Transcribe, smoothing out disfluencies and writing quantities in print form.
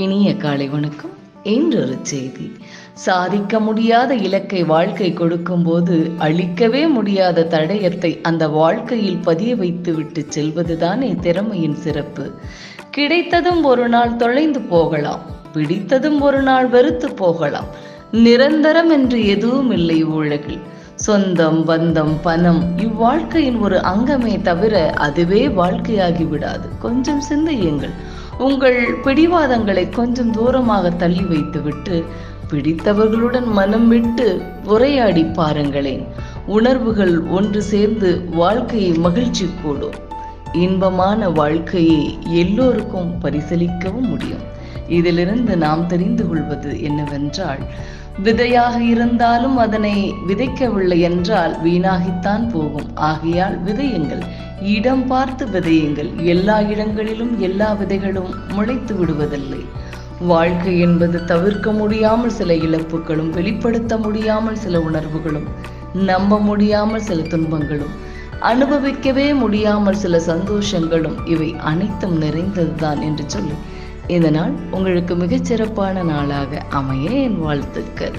இனிய காலை வணக்கம். என்றொரு செய்தி. சாதிக்க முடியாத இலக்கை வாழ்க்கை கொடுக்கும் போது அழிக்கவே முடியாத தடயத்தை அந்த வாழ்க்கையில் பதிய வைத்து விட்டு செல்வதுதானே திறமையின் சிறப்பு. கிடைத்ததும் ஒரு நாள் தொலைந்து போகலாம், பிடித்ததும் ஒரு நாள் வெறுத்து போகலாம். நிரந்தரம் என்று எதுவும் இல்லை உலகில். சொந்தம், பந்தம், பணம் இவ்வாழ்க்கையின் ஒரு அங்கமே தவிர அதுவே வாழ்க்கையாகி விடாது. கொஞ்சம் சிந்தியுங்கள். உங்கள் பிடிவாதங்களை கொஞ்சம் தூரமாக தள்ளி வைத்துவிட்டு பிடித்தவர்களுடன் மனம் விட்டு உரையாடி பாருங்களேன். உணர்வுகள் ஒன்று சேர்ந்து வாழ்க்கையை மகிழ்ச்சி கூடும். இன்பமான வாழ்க்கையை எல்லோருக்கும் பரிசளிக்கவும் முடியும். இதிலிருந்து நாம் தெரிந்து கொள்வது என்னவென்றால், விதையாக இருந்தாலும் அதனை விதைக்கவில்லை என்றால் வீணாகித்தான் போகும். ஆகையால் விதையுங்கள், இடம் பார்த்து விதையுங்கள். எல்லா இடங்களிலும் எல்லா விதைகளும் முளைத்து விடுவதில்லை. வாழ்க்கை என்பது தவிர்க்க முடியாமல் சில இழப்புகளும், வெளிப்படுத்த முடியாமல் சில உணர்வுகளும், நம்ப முடியாமல் சில துன்பங்களும், அனுபவிக்கவே முடியாமல் சில சந்தோஷங்களும், இவை அனைத்தும் நிறைந்ததுதான் என்று சொல்லி இந்த நாள் உங்களுக்கு மிகச்சிறப்பான நாளாக அமைய என் வாழ்த்துக்கள்.